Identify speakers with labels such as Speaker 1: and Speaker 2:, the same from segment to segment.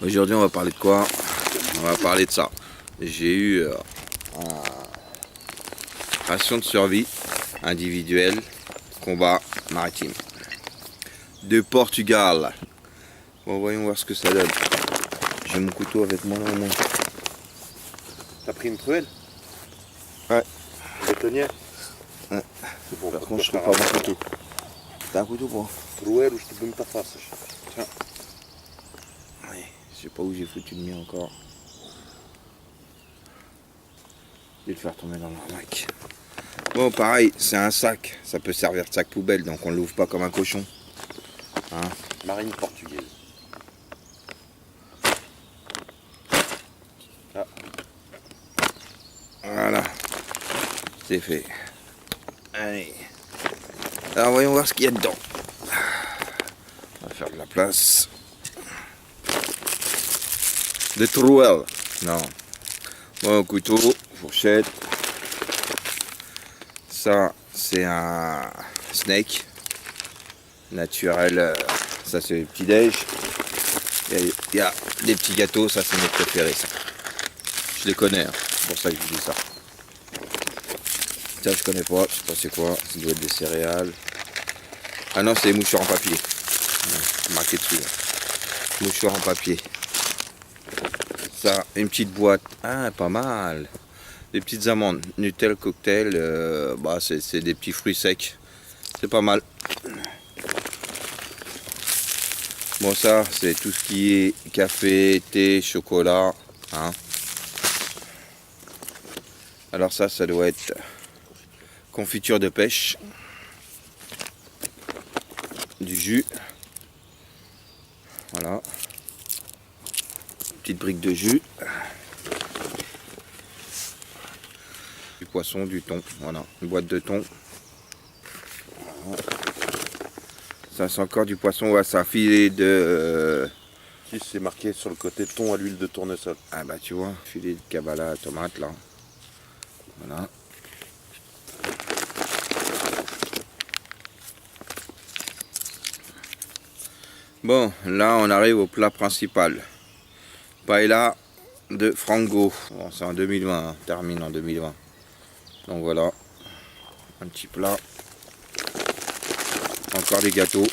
Speaker 1: Aujourd'hui on va parler de quoi? On va parler de ça. J'ai eu en ration de survie individuelle, combat maritime. De Portugal. Bon, voyons voir ce que ça donne. J'ai mon couteau avec moi là.
Speaker 2: T'as pris une truelle?
Speaker 1: Ouais.
Speaker 2: Bétonnière?
Speaker 1: Ouais.
Speaker 2: Bon,
Speaker 1: Par contre je trouve pas mon couteau. T'as un couteau pour moi?
Speaker 2: Truelle ou je te donne ta face? Tiens.
Speaker 1: Ouais, je sais pas où j'ai foutu le mien encore. Je vais le faire tomber dans l'arnaque. Bon, pareil, c'est un sac. Ça peut servir de sac poubelle, donc on l'ouvre pas comme un cochon. Hein?
Speaker 2: Marine portugaise. Ah.
Speaker 1: Voilà. C'est fait. Allez. Alors voyons voir ce qu'il y a dedans. On va faire de la place. Des trouelles. Non. Bon, couteau, fourchette. Ça, c'est un snake. Naturel. Ça, c'est le petit déj. Il y a des petits gâteaux. Ça, c'est mes préférés. Ça. Je les connais. Hein. C'est pour ça que je vous dis ça. Ça, je connais pas. Je sais pas c'est quoi. Ça doit être des céréales. Ah non, c'est des mouchoirs en papier. Ouais, marqué dessus. Là. Mouchoirs en papier. Ça, une petite boîte. Ah, pas mal. Des petites amandes. Nutella cocktail. Bah, c'est des petits fruits secs. C'est pas mal. Bon, ça, c'est tout ce qui est café, thé, chocolat. Hein. Alors ça doit être confiture de pêche. Du jus. Voilà. Petite brique de jus. Du poisson, du thon. Voilà. Une boîte de thon. Voilà. Ça c'est encore du poisson. Ouais, c'est un filet de...
Speaker 2: Si c'est marqué sur le côté thon à l'huile de tournesol.
Speaker 1: Ah bah tu vois, filet de cabala à tomate là. Voilà. Bon, là on arrive au plat principal. Paella de Frango. Bon, c'est en 2020, hein, termine en 2020. Donc voilà, un petit plat. Encore des gâteaux.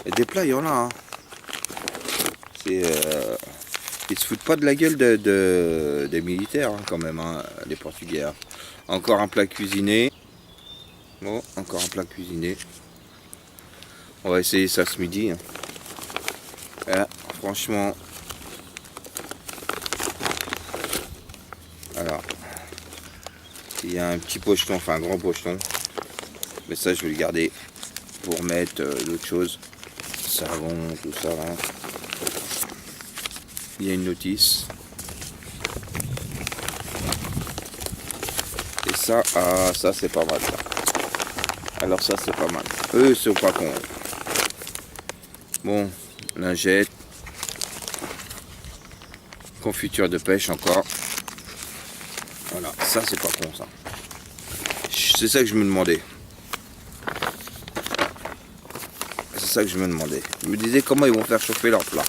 Speaker 1: Et des plats, il y en a. Hein. C'est, ils se foutent pas de la gueule des militaires hein, quand même, hein, les Portugais. Hein. Encore un plat cuisiné. Bon, encore un plat cuisiné. On va essayer ça ce midi. Hein. Là, franchement. Alors, il y a un petit pocheton, enfin un grand pocheton. Mais ça, je vais le garder pour mettre d'autres choses. Savon, tout ça là. Il y a une notice. Et ça, ah, ça c'est pas mal ça. Alors ça c'est pas mal. Eux c'est pas con. Bon, lingette. Confiture de pêche encore. Voilà, ça c'est pas con ça. C'est ça que je me demandais. C'est ça que je me demandais. Je me disais comment ils vont faire chauffer leur plat.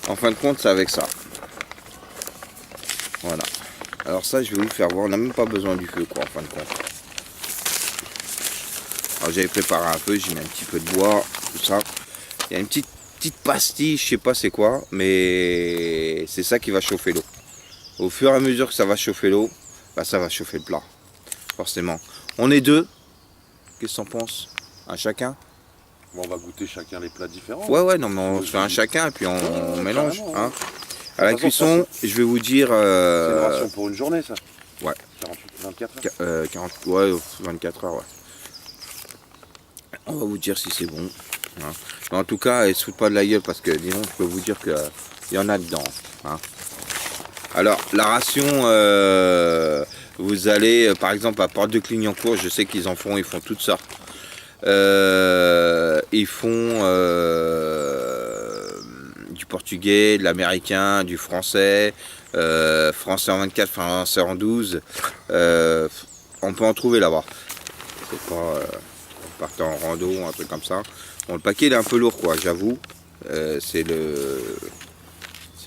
Speaker 1: En fin de compte, c'est avec ça. Voilà. Alors ça, je vais vous le faire voir. On n'a même pas besoin du feu, quoi, en fin de compte. Alors j'avais préparé un feu, j'ai mis un petit peu de bois, tout ça. Il y a une petite pastille, je sais pas c'est quoi, mais c'est ça qui va chauffer l'eau. Au fur et à mesure que ça va chauffer l'eau, bah ça va chauffer le plat. Forcément. On est deux. Qu'est-ce qu'on pense? Un chacun?
Speaker 2: Bon, on va goûter chacun les plats différents.
Speaker 1: Ouais, non, mais on se fait un chacun et puis on mélange. Hein. À la
Speaker 2: façon,
Speaker 1: cuisson, je vais vous dire...
Speaker 2: C'est une ration pour une journée, ça?
Speaker 1: Ouais.
Speaker 2: 24 heures
Speaker 1: 40, ouais, 24 heures, ouais. On va vous dire si c'est bon. Hein. Mais en tout cas, ils se foutent pas de la gueule parce que, disons, je peux vous dire qu'il y en a dedans. Hein. Alors, la ration, vous allez, par exemple, à Porte de Clignancourt, je sais qu'ils ils font toutes sortes. Ils font du portugais, de l'américain, du français, français en 24, français en 12. On peut en trouver là-bas. C'est pas... partez en rando, un truc comme ça. Bon, le paquet il est un peu lourd quoi, j'avoue. C'est le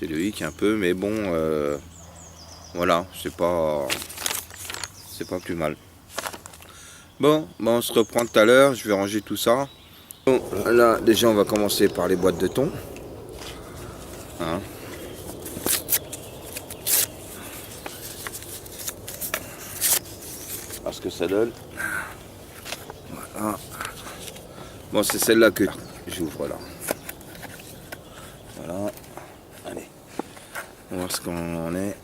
Speaker 1: hic un peu, mais bon, voilà, c'est pas plus mal. Bon, on se reprend tout à l'heure, je vais ranger tout ça. Bon, là déjà on va commencer par les boîtes de thon. Hein.
Speaker 2: Parce que ça donne.
Speaker 1: Voilà. Bon, c'est celle-là que j'ouvre là. Voilà. Allez. On va voir ce qu'on en est.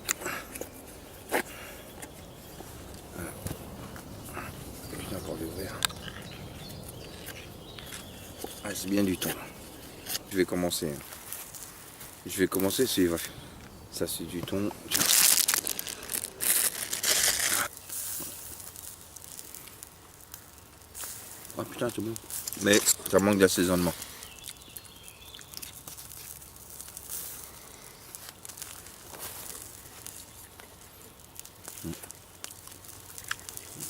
Speaker 1: Putain, pour l'ouvrir. Ah, c'est bien du thon. Je vais commencer. C'est va. Ça c'est du thon. Ah putain, c'est bon. Mais ça manque d'assaisonnement.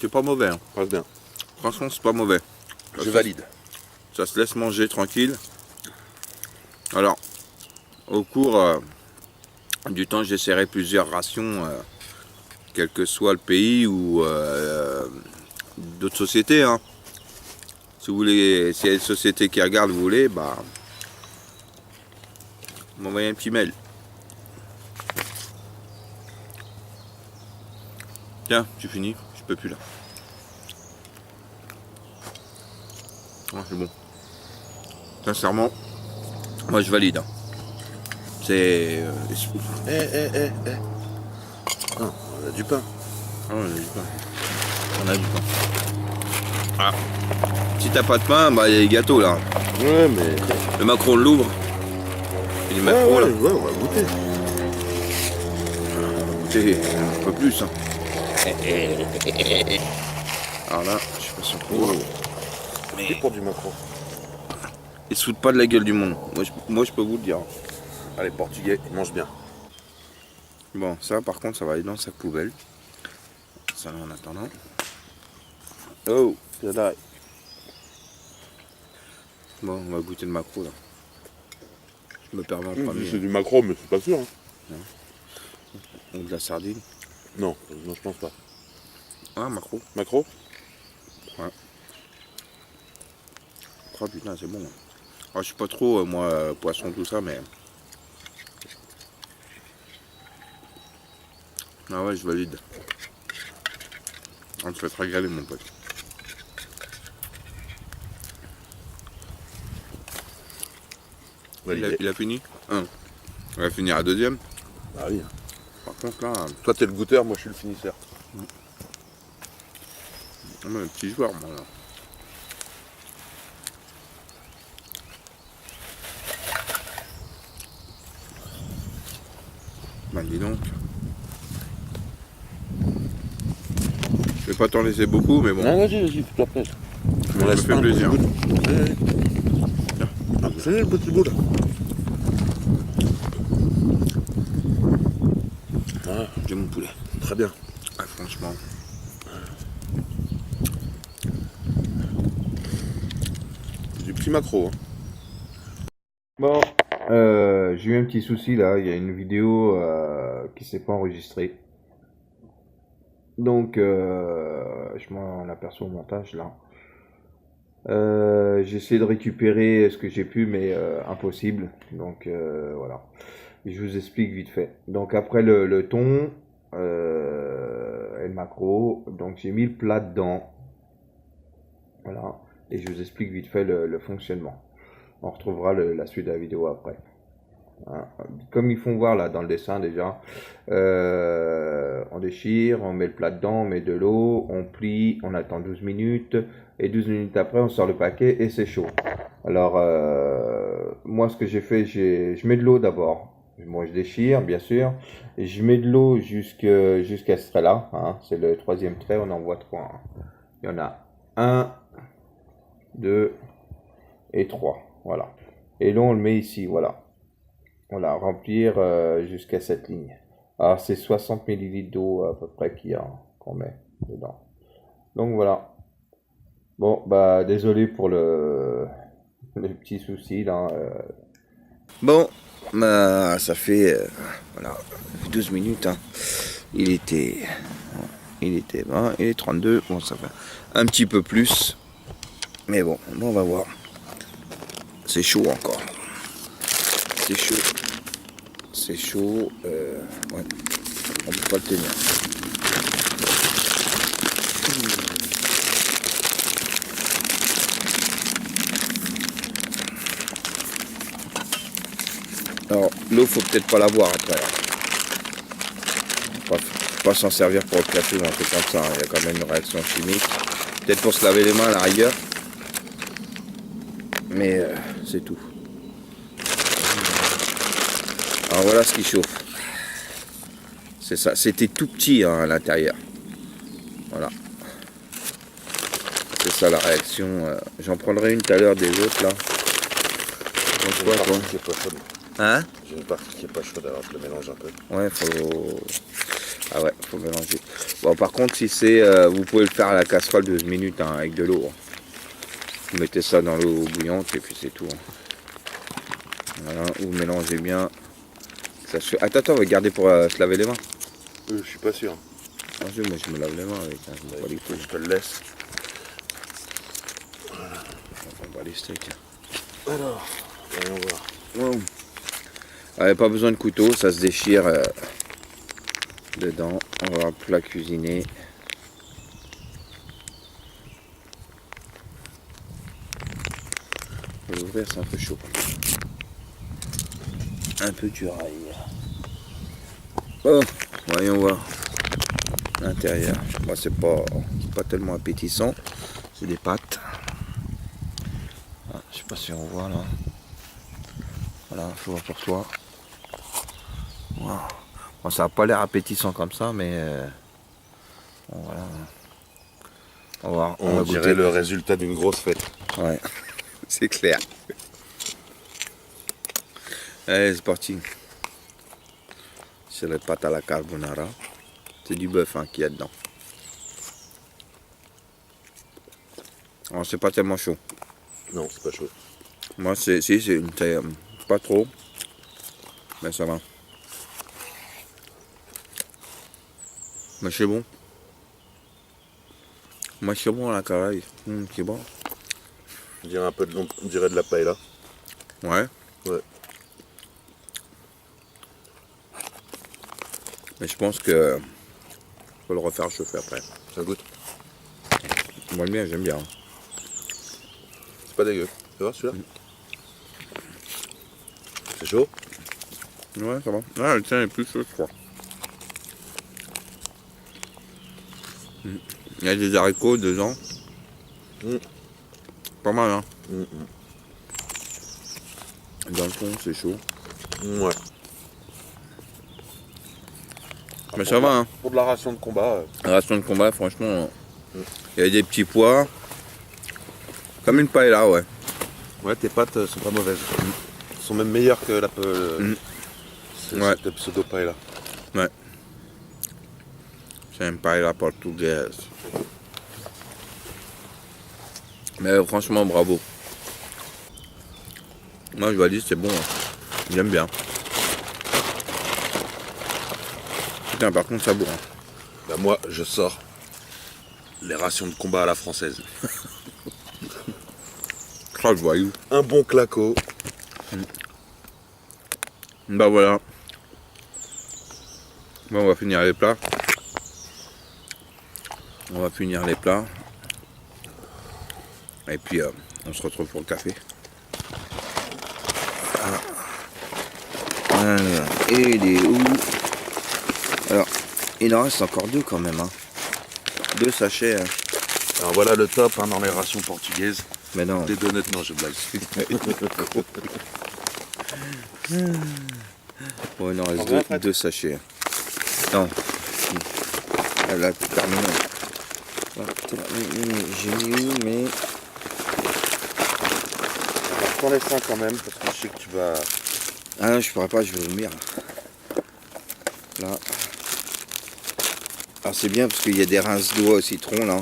Speaker 1: C'est pas mauvais. Hein.
Speaker 2: Passe bien.
Speaker 1: Franchement, c'est pas mauvais.
Speaker 2: Je valide.
Speaker 1: Ça se laisse manger tranquille. Alors, au cours du temps, j'essaierai plusieurs rations, quel que soit le pays ou d'autres sociétés. Hein. Si vous voulez, s'il y a une société qui regarde, vous voulez, bah, m'envoyez un petit mail. Tiens, tu finis, je peux plus là. Ah, c'est bon. Sincèrement, moi je valide. Hein. C'est.
Speaker 2: Non, on a du pain.
Speaker 1: Ah, on a du pain. On a du pain. Ah. Si t'as pas de pain, bah il y a les gâteaux là.
Speaker 2: Ouais, mais.
Speaker 1: Le Macron l'ouvre. Et les Macron là.
Speaker 2: Ouais, on va goûter.
Speaker 1: Goûter un peu plus. Hein. Alors là, je sais pas si on peut voir.
Speaker 2: Mais... C'est pour du macro.
Speaker 1: Ils se foutent pas de la gueule du monde. Moi je peux vous le dire.
Speaker 2: Ah, les Portugais, ils mangent bien.
Speaker 1: Bon, ça par contre, ça va aller dans le sac poubelle. Ça en attendant.
Speaker 2: Oh, c'est là.
Speaker 1: Bon, on va goûter le macro là. Je me permets en premier.
Speaker 2: C'est du macro, mais c'est pas sûr. Hein.
Speaker 1: Ou de la sardine.
Speaker 2: Non, je pense pas.
Speaker 1: Ah, macro.
Speaker 2: Macro?
Speaker 1: Ouais. Oh putain, c'est bon. Alors, je suis pas trop, moi, poisson, tout ça, mais. Ah ouais, je valide. On te fait régaler, mon pote. Il a fini. On va finir à deuxième.
Speaker 2: Ah oui.
Speaker 1: Par contre, là.
Speaker 2: Toi, t'es le goûteur, moi, je suis le finisseur.
Speaker 1: Un petit joueur, moi. Là. Ben, dis donc. Je vais pas t'en laisser beaucoup, mais bon.
Speaker 2: Non, vas-y, tout à fait.
Speaker 1: Ça me fait plaisir.
Speaker 2: C'est le petit bout là.
Speaker 1: Ah, j'ai mon poulet.
Speaker 2: Très bien.
Speaker 1: Ah, franchement.
Speaker 2: Du petit macro. Hein.
Speaker 1: Bon, j'ai eu un petit souci là. Il y a une vidéo qui s'est pas enregistrée. Donc, je m'en aperçois au montage là. J'ai essayé de récupérer ce que j'ai pu, mais impossible. Donc voilà. Je vous explique vite fait. Donc après le thon et le maquereau, donc j'ai mis le plat dedans. Voilà. Et je vous explique vite fait le fonctionnement. On retrouvera la suite de la vidéo après. Hein. Comme ils font voir là dans le dessin déjà, on déchire, on met le plat dedans, on met de l'eau, on plie, on attend 12 minutes et 12 minutes après on sort le paquet et c'est chaud. Alors moi ce que j'ai fait, je mets de l'eau d'abord. Moi je déchire bien sûr et je mets de l'eau jusqu'à ce trait là. Hein. C'est le troisième trait, on en voit trois. Hein. Il y en a 1, 2 et 3. Voilà. Et là on le met ici, voilà. Voilà, remplir jusqu'à cette ligne. Alors c'est 60 ml d'eau à peu près qu'on met dedans. Donc voilà. Bon, bah désolé pour le petit souci là. Bon, bah ça fait voilà, 12 minutes. Hein. Il était 20, il est 32. Bon, ça fait un petit peu plus. Mais bon, on va voir. C'est chaud encore. C'est chaud. C'est chaud. Ouais. On peut pas le tenir. Alors, l'eau, faut peut-être pas la boire après. Pas s'en servir pour le café ou un truc comme ça. Il y a quand même une réaction chimique. Peut-être pour se laver les mains à la rigueur. Mais c'est tout. Alors voilà ce qui chauffe. C'est ça. C'était tout petit hein, à l'intérieur. Voilà. C'est ça la réaction. J'en prendrai une tout à l'heure des autres là.
Speaker 2: J'ai une partie qui est pas chaude.
Speaker 1: Hein?
Speaker 2: J'ai une partie qui est pas chaude, alors je le mélange un peu.
Speaker 1: Ouais, faut. Ah ouais, faut mélanger. Bon, par contre, si c'est. Vous pouvez le faire à la casserole 12 minutes hein, avec de l'eau. Hein. Vous mettez ça dans l'eau bouillante et puis c'est tout. Hein. Voilà, vous mélangez bien. Ça se... Attends, on va garder pour se laver les mains.
Speaker 2: Je suis pas sûr.
Speaker 1: Ah, moi je me lave les mains avec. Hein, je m'en bats les couilles.
Speaker 2: Je te le laisse.
Speaker 1: On va les steaks.
Speaker 2: Alors, voyons voir.
Speaker 1: Wow. Ouais, pas besoin de couteau, ça se déchire dedans. On va la cuisiner. On va l'ouvrir, c'est un peu chaud. Un peu dur à lire. Bon, voyons voir l'intérieur. Bon, c'est pas tellement appétissant. C'est des pâtes. Ah, je sais pas si on voit là. Voilà, faut voir pour toi. Wow. Bon, ça n'a pas l'air appétissant comme ça, mais bon, voilà. On va
Speaker 2: dirait
Speaker 1: goûter
Speaker 2: le résultat d'une grosse fête.
Speaker 1: Ouais, c'est clair. Allez, c'est parti. C'est les pâtes à la carbonara. C'est du bœuf hein, qu'il y a dedans. Alors, c'est pas tellement chaud.
Speaker 2: Non, c'est pas chaud.
Speaker 1: Moi, c'est pas trop. Mais ça va. Mais c'est bon. Moi, c'est bon à la caraïbe. C'est bon.
Speaker 2: On dirait un peu on dirait de la paella.
Speaker 1: Ouais.
Speaker 2: Ouais.
Speaker 1: Mais je pense que faut le refaire chauffer après.
Speaker 2: Ça goûte.
Speaker 1: Moi, le mien, j'aime bien.
Speaker 2: C'est pas dégueu. Tu vois celui-là C'est chaud.
Speaker 1: Ouais, ça va. Ah, le tien est plus chaud, je crois. Il y a des haricots dedans. Pas mal, hein. Dans le fond, c'est chaud.
Speaker 2: Ouais.
Speaker 1: Mais ça va, hein.
Speaker 2: Pour de la ration de combat.
Speaker 1: La ration de combat, franchement, il y a des petits pois. Comme une paella, ouais.
Speaker 2: Ouais, tes pâtes sont pas mauvaises. Elles sont même meilleures que la
Speaker 1: Ouais.
Speaker 2: cette pseudo paella.
Speaker 1: Ouais. C'est une paella portugaise. Mais franchement, bravo. Moi, je dois dire, c'est bon. Hein. J'aime bien. Putain, par contre, ça bourre. Hein.
Speaker 2: Bah moi, je sors les rations de combat à la française.
Speaker 1: Oh, le voyou.
Speaker 2: Un bon claco.
Speaker 1: Bah voilà. Bon, on va finir les plats. On va finir les plats. Et puis, on se retrouve pour le café. Alors, et il est où? Alors, il en reste encore deux quand même. Hein. 2 sachets. Hein.
Speaker 2: Alors voilà le top hein, dans les rations portugaises.
Speaker 1: Mais non.
Speaker 2: Des donuts, non, je blague.
Speaker 1: Bon, il en reste 2 sachets. Non. Elle a terminé. J'ai mis où, mais...
Speaker 2: Prends les seins quand même, parce que je sais que tu vas...
Speaker 1: Ah non, je pourrais pas, je vais vomir. Là. Alors c'est bien parce qu'il y a des rinces d'eau au citron là.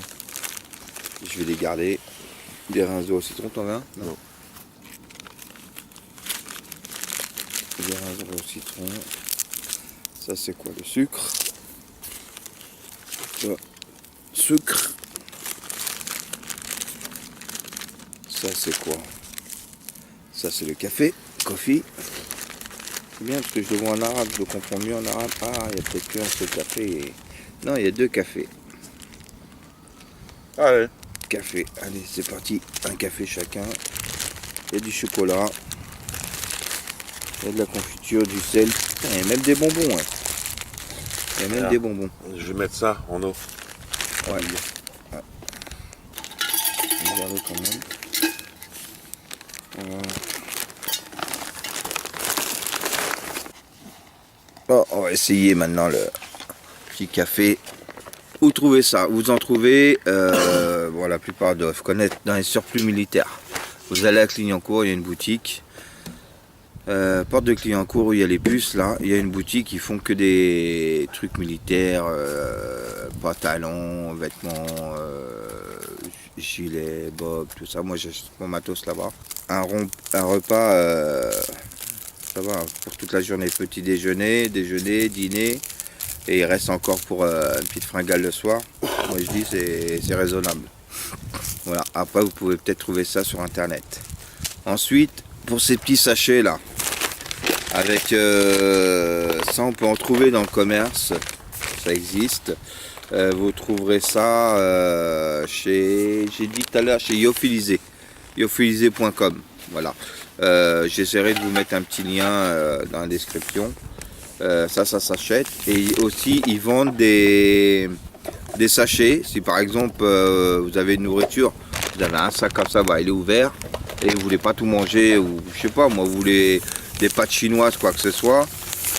Speaker 1: Je vais les garder. Des rinces au citron, t'en as?
Speaker 2: Non.
Speaker 1: Des rinces au citron. Ça c'est quoi? Le sucre. Ça, sucre. Ça c'est quoi? Ça c'est le café. Coffee. C'est bien parce que je le vois en arabe, je le comprends mieux en arabe. Ah, il y a peut-être qu'un seul café. Non, il y a 2 cafés.
Speaker 2: Ah ouais.
Speaker 1: Café, allez c'est parti, un café chacun. Il y a du chocolat, il y a de la confiture, du sel, putain, il y a même des bonbons. Ouais. Il y a même
Speaker 2: Alors,
Speaker 1: des bonbons.
Speaker 2: Je vais mettre ça en eau.
Speaker 1: Ouais. Ouais. Regardez quand même. Voilà. Oh, on va essayer maintenant le petit café. Où trouvez ça? Vous en trouvez, bon, la plupart doivent connaître dans les surplus militaires. Vous allez à Clignancourt, il y a une boutique. Porte de Clignancourt où il y a les puces, là, il y a une boutique qui font que des trucs militaires, pantalons, vêtements, gilets, bob, tout ça. Moi j'achète mon matos là-bas. Un repas, ça va, pour toute la journée. Petit déjeuner, dîner. Et il reste encore pour une petite fringale le soir. Moi je dis c'est raisonnable. Voilà, après vous pouvez peut-être trouver ça sur internet. Ensuite, pour ces petits sachets là, avec ça on peut en trouver dans le commerce, ça existe. Vous trouverez ça chez, j'ai dit tout à l'heure, chez Yophilisé, yophilisé.com. Voilà. J'essaierai de vous mettre un petit lien dans la description. Ça s'achète. Et aussi ils vendent des sachets. Si par exemple vous avez une nourriture, vous avez un sac comme ça, bah, il est ouvert et vous voulez pas tout manger, ou je sais pas moi, vous voulez des pâtes chinoises, quoi que ce soit,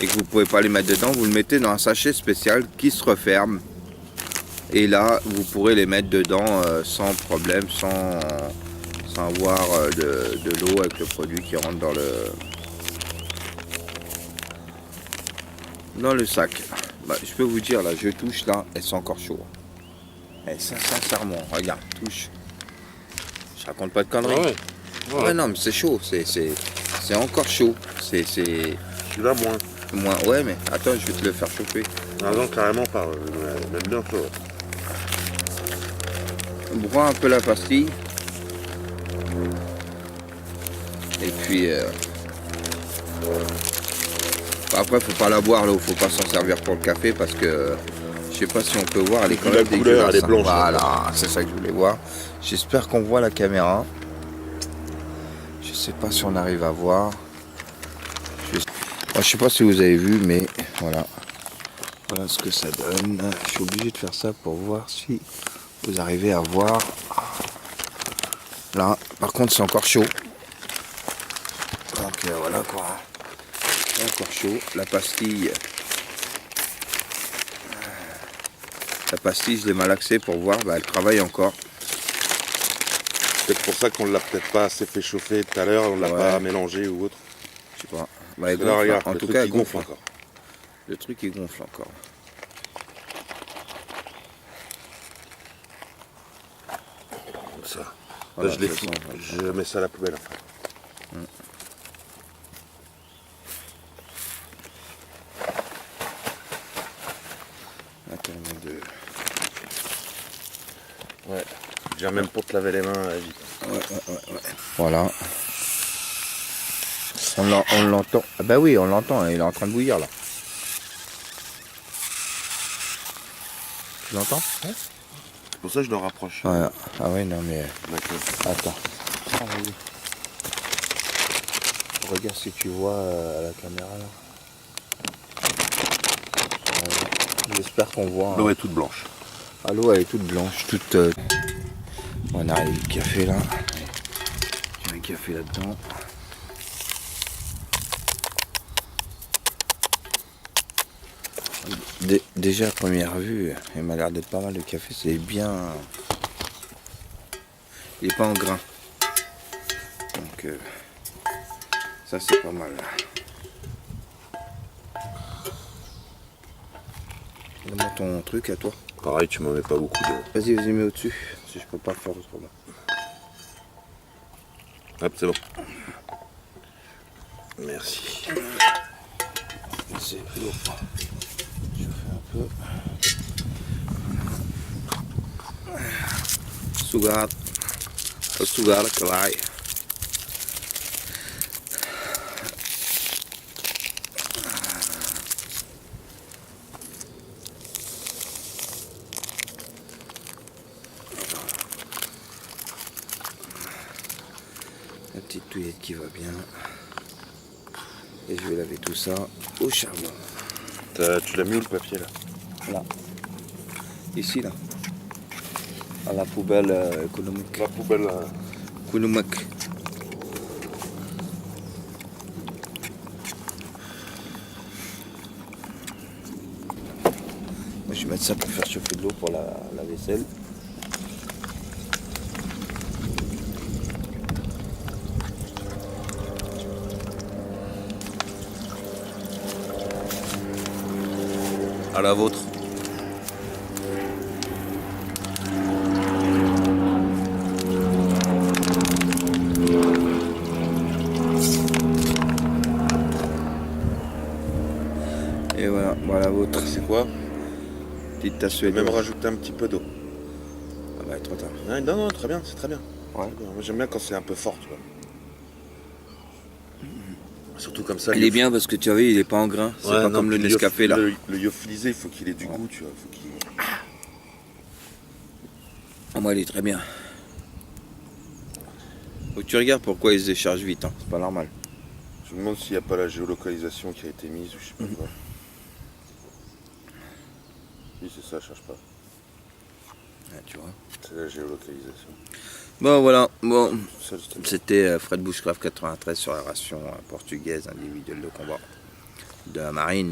Speaker 1: et que vous pouvez pas les mettre dedans, vous le mettez dans un sachet spécial qui se referme. Et là vous pourrez les mettre dedans sans problème, sans avoir de l'eau avec le produit qui rentre dans le sac. Bah, je peux vous dire là, je touche là, elles sont encore chaudes. Et sincèrement, regarde, touche. Je raconte pas de conneries.
Speaker 2: Ah ouais. Ouais.
Speaker 1: Ouais, non mais c'est chaud, c'est encore chaud. C'est
Speaker 2: Celui-là moins.
Speaker 1: moins. Ouais mais attends, je vais te le faire chauffer.
Speaker 2: Ah non, carrément pas. Même bien chaud.
Speaker 1: Broie un peu la pastille. Et puis après faut pas la boire là, faut pas s'en servir pour le café parce que je sais pas si on peut voir, elle est quand même dégueulasse.
Speaker 2: Elle est blanche.
Speaker 1: Voilà, c'est ça que je voulais voir. J'espère qu'on voit la caméra. Je sais pas si on arrive à voir. Je sais pas si vous avez vu, mais voilà. Voilà ce que ça donne. Je suis obligé de faire ça pour voir si vous arrivez à voir. Là, par contre, c'est encore chaud. Donc voilà quoi. C'est encore chaud. La pastille, je l'ai malaxée pour voir. Bah, elle travaille encore.
Speaker 2: C'est pour ça qu'on l'a peut-être pas assez fait chauffer tout à l'heure, on l'a pas mélangé ou autre.
Speaker 1: Je sais pas. Bah, elle
Speaker 2: Là,
Speaker 1: gonfle.
Speaker 2: regarde,
Speaker 1: En
Speaker 2: le
Speaker 1: tout
Speaker 2: truc,
Speaker 1: cas,
Speaker 2: il
Speaker 1: elle gonfle
Speaker 2: encore.
Speaker 1: Le truc, il gonfle encore.
Speaker 2: Comme ça.
Speaker 1: Voilà,
Speaker 2: Là, je les
Speaker 1: ça
Speaker 2: fous.
Speaker 1: sent,
Speaker 2: Je mets ça à la poubelle.
Speaker 1: Attends,
Speaker 2: Ouais. Déjà même pour te laver les mains, vite.
Speaker 1: Ouais. Voilà. On l'entend. Ah bah oui, on l'entend, il est en train de bouillir là. Tu l'entends?
Speaker 2: C'est pour ça que je le rapproche.
Speaker 1: Voilà. Ah ouais, non mais...
Speaker 2: D'accord.
Speaker 1: Attends. Ah, vas-y. Regarde si tu vois à la caméra là. Voilà. J'espère qu'on voit.
Speaker 2: L'eau est toute blanche.
Speaker 1: Ah, l'eau elle est toute blanche, toute... On a le café là. Il y a un café là-dedans. Déjà à première vue, il m'a l'air d'être pas mal le café, c'est bien. Il n'est pas en grain. Donc ça c'est pas mal. Donne-moi ton truc à toi.
Speaker 2: Pareil, tu m'en mets pas beaucoup de.
Speaker 1: Vas-y, mets au-dessus. Si je peux pas faire autrement.
Speaker 2: Hop, c'est bon. Merci.
Speaker 1: C'est lourd. Je fais un peu. Sugar kalaay. La petite touillette qui va bien. Et je vais laver tout ça au charbon.
Speaker 2: Tu l'as mis où le papier là?
Speaker 1: Là. Ici là. À la poubelle économique.
Speaker 2: La poubelle.
Speaker 1: Économique. Moi je vais mettre ça pour faire chauffer de l'eau pour la vaisselle.
Speaker 2: À la vôtre.
Speaker 1: Et voilà, voilà votre
Speaker 2: C'est quoi?
Speaker 1: petite tasse
Speaker 2: Je vais même
Speaker 1: suédoise.
Speaker 2: rajouter un petit peu d'eau.
Speaker 1: Ah bah trop tard.
Speaker 2: Non, non, très bien, c'est très bien.
Speaker 1: Ouais.
Speaker 2: Très bien. Moi j'aime bien quand c'est un peu fort, tu vois. Surtout comme ça.
Speaker 1: Il est bien parce que tu as vu, il est pas en grain. C'est pas comme le Nescafé là.
Speaker 2: Le lyophilisé, il faut qu'il ait du goût, tu vois. Faut qu'il...
Speaker 1: Ah, moi il est très bien. Faut que tu regardes pourquoi il se décharge vite, hein. C'est pas normal.
Speaker 2: Je me demande s'il n'y a pas la géolocalisation qui a été mise ou je sais pas quoi. Oui, c'est ça, cherche pas.
Speaker 1: Ouais, tu vois.
Speaker 2: C'est la géolocalisation.
Speaker 1: Bon voilà, bon.
Speaker 2: Ça, c'était bien.
Speaker 1: C'était Fred Bushcraft 93 sur la ration portugaise individuelle de combat de la marine.